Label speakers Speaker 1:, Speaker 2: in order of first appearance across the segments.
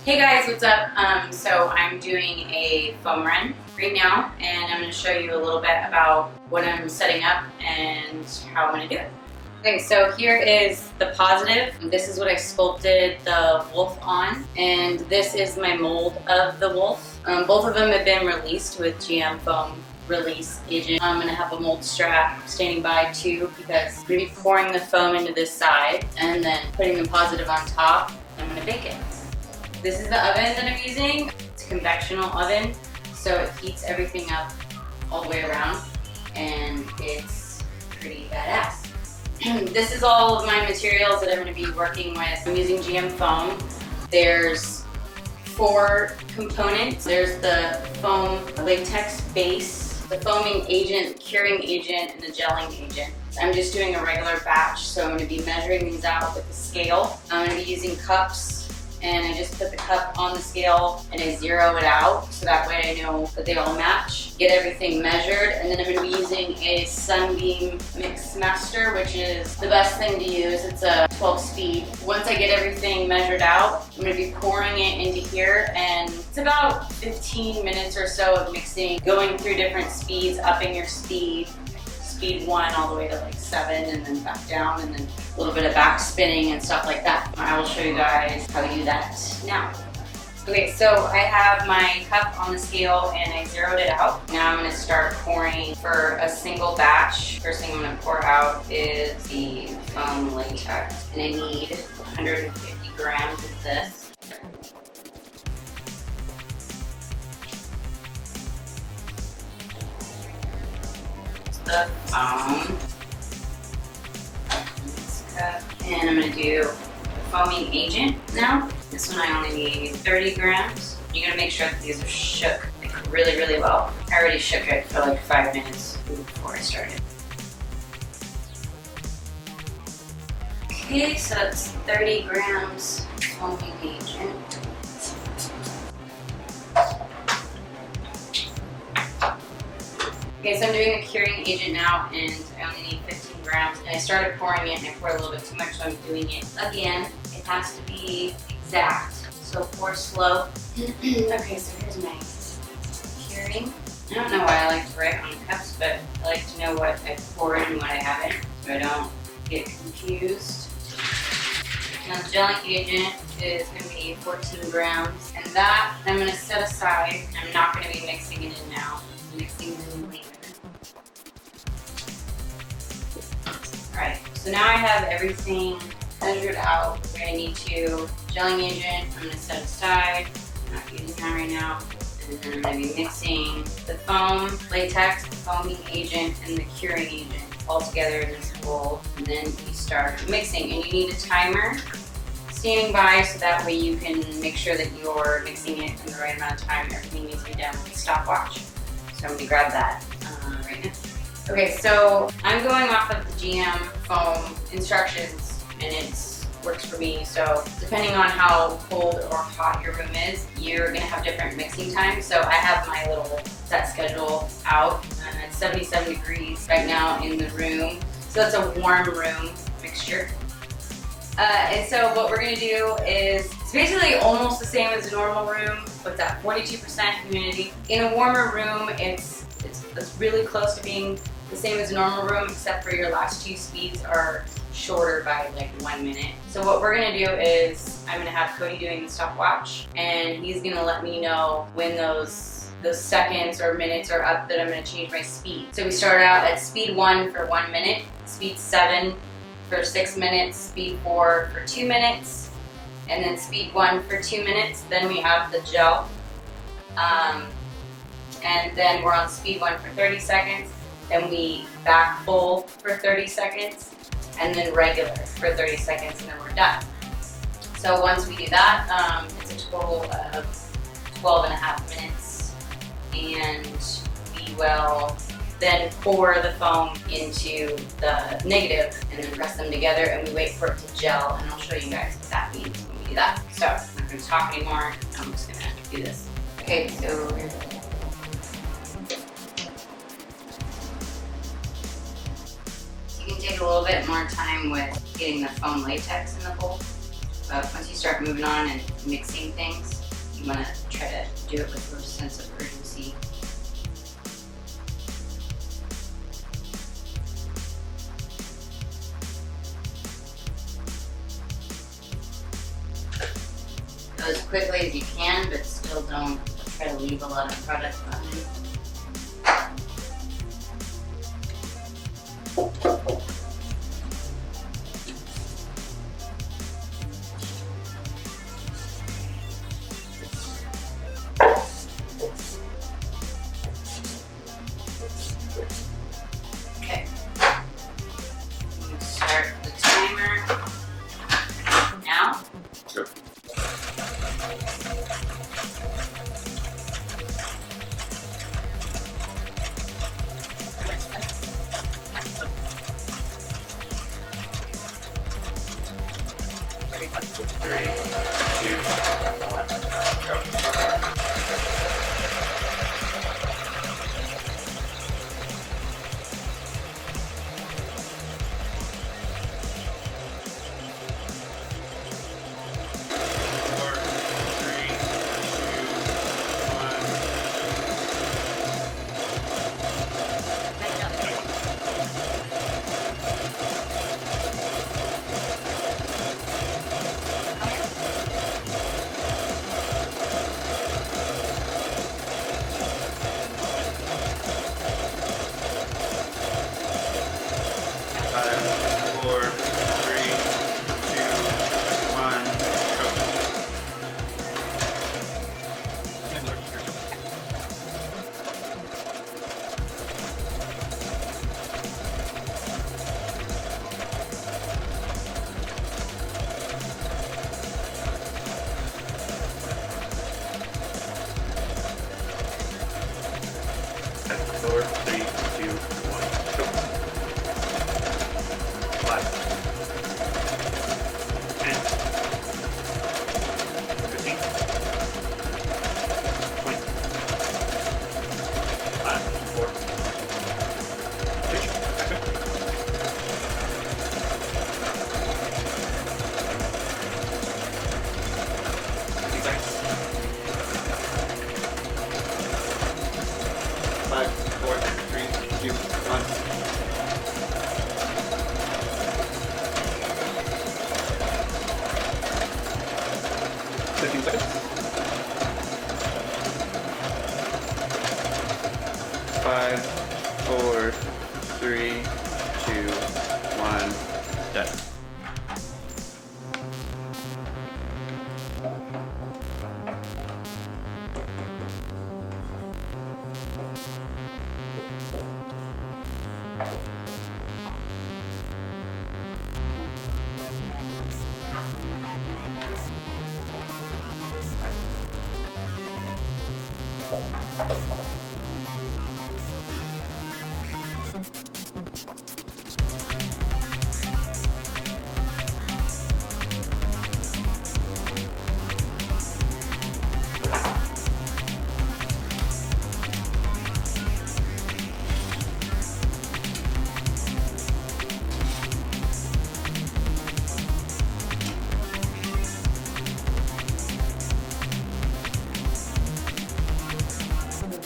Speaker 1: Hey guys, what's up? So I'm doing a foam run right now, and I'm going to show you a little bit about what I'm setting up and how I'm going to do it. Okay, so here is the positive. This is what I sculpted the wolf on, and this is my mold of the wolf. Both of them have been released with GM foam release agent. I'm going to have a mold strap standing by too, because I'm going to be pouring the foam into this side and then putting the positive on top. I'm going to bake it. This is the oven that I'm using. It's a convectional oven, so it heats everything up all the way around, and it's pretty badass. This is all of my materials that I'm going to be working with. I'm using GM foam. There's 4 components. There's the foam latex base, the foaming agent, curing agent, and the gelling agent. I'm just doing a regular batch, so I'm going to be measuring these out with the scale. I'm going to be using cups, and I just put the cup on the scale and I zero it out, so that way I know that they all match. Get everything measured, and then I'm going to be using a Sunbeam Mix Master, which is the best thing to use. It's a 12-speed. Once I get everything measured out, I'm going to be pouring it into here, and it's about 15 minutes or so of mixing, going through different speeds, upping your speed. Speed 1 all the way to like 7, and then back down, and then a little bit of back spinning and stuff like that. I will show you guys how to do that now. Okay, so I have my cup on the scale and I zeroed it out. Now I'm going to start pouring for a single batch. First thing I'm going to pour out is the foam latex, and I need 150 grams of this. The foam, and I'm going to do the foaming agent now. This one I only need 30 grams. You're going to make sure that these are shook like really, really well. I already shook it for like 5 minutes before I started. Okay, so that's 30 grams foaming agent. Okay, so I'm doing the curing agent now, and I only need 15 grams. And I started pouring it, and I poured a little bit too much, so I'm doing it again. It has to be exact, so pour slow. Okay, so here's my curing. I don't know why I like to write on the cups, but I like to know what I poured and what I haven't, so I don't get confused. Now the gelling agent is going to be 14 grams, and that I'm going to set aside. I'm not going to be mixing it in now. I'm mixing it in later. Alright, so now I have everything measured out where I need to. Gelling agent, I'm going to set aside. I'm not using that right now. And then I'm going to be mixing the foam, latex, the foaming agent, and the curing agent all together in this bowl. And then you start mixing, and you need a timer standing by, so that way you can make sure that you're mixing it in the right amount of time. Everything needs to be done with a stopwatch. So I'm going to grab that right now. Okay, so I'm going off of the GM foam instructions, and it works for me. So depending on how cold or hot your room is, you're gonna have different mixing times. So I have my little set schedule out. It's 77 degrees right now in the room. So it's a warm room mixture. And so what we're gonna do is, it's basically almost the same as a normal room, with that 42% humidity. In a warmer room, it's really close to being the same as a normal room, except for your last 2 speeds are shorter by like 1 minute. So what we're gonna do is, I'm gonna have Cody doing the stopwatch, and he's gonna let me know when those seconds or minutes are up that I'm gonna change my speed. So we start out at speed 1 for 1 minute, speed 7 for 6 minutes, speed 4 for 2 minutes, and then speed 1 for 2 minutes. Then we have the gel, and then we're on speed 1 for 30 seconds. Then we back full for 30 seconds, and then regular for 30 seconds, and then we're done. So once we do that, it's a total of 12.5 minutes, and we will then pour the foam into the negative, and then press them together, and we wait for it to gel, and I'll show you guys what that means when we do that. So I'm not going to talk anymore, I'm just going to do this. Okay, so you can take a little bit more time with getting the foam latex in the bowl. But once you start moving on and mixing things, you want to try to do it with a sense of urgency. Go as quickly as you can, but still don't try to leave a lot of product behind. Okay. You start the timer now.
Speaker 2: Sure. Three, two, one, go. Four, three, two, one. Five, four, three, two, one, go. Four, three, two, one, go. Five, 10, 15, 20, 5, 4, 3, action. 15 seconds. 5, 4, 3, 2, 1. 15 seconds. 5, 4, 3, 2, 1. Done.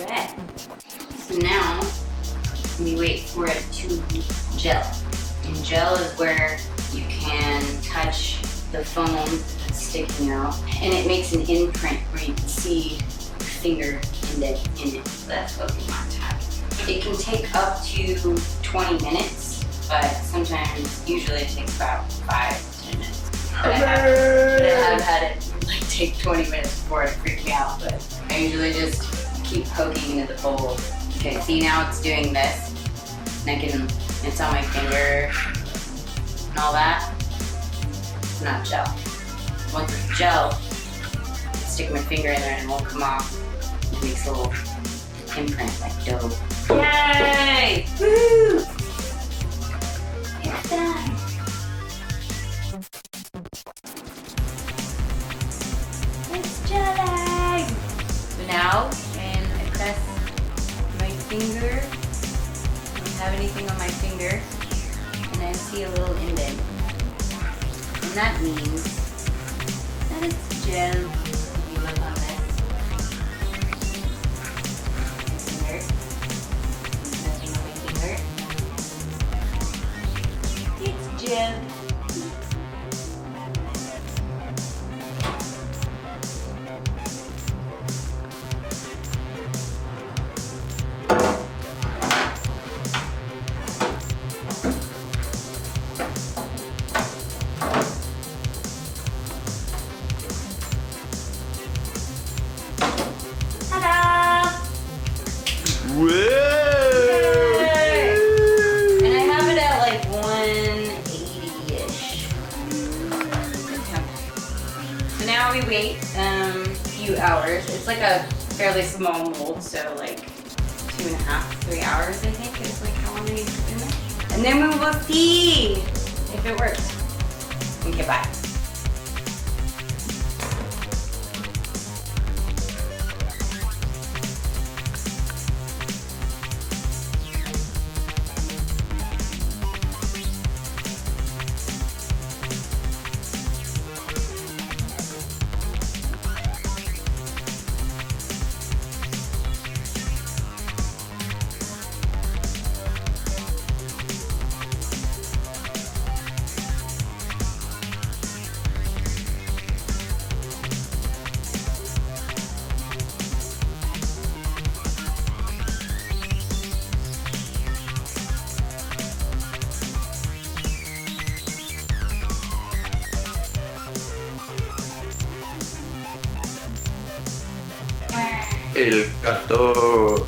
Speaker 1: Alright. So now we wait for it to gel. And gel is where you can touch the foam that's sticking out, and it makes an imprint where you can see your finger in it. So that's what we want to have. It can take up to 20 minutes, but sometimes, usually it takes about 5 to 10 minutes. But I have had it like take 20 minutes before it freaked me out, but I usually just keep poking into the bowl. Okay, see now it's doing this. And it's on my finger and all that. It's not gel. Once it's gel, I stick my finger in there and it won't come off. It makes a little imprint like dough. Yay! Woo! It's done. It's gelling! So now, when I press my finger, I don't have anything on my finger, and I see a little indent. And that means It's Jim. You look on it. Finger. Nothing on my finger. It's Jim.
Speaker 2: Whoa!
Speaker 1: Yay! And I have it at like 180-ish. So now we wait a few hours. It's like a fairly small mold, so like 2.5, 3 hours I think is like how long I need to put in there. And then we will see if it works. Okay, bye.
Speaker 2: El gato.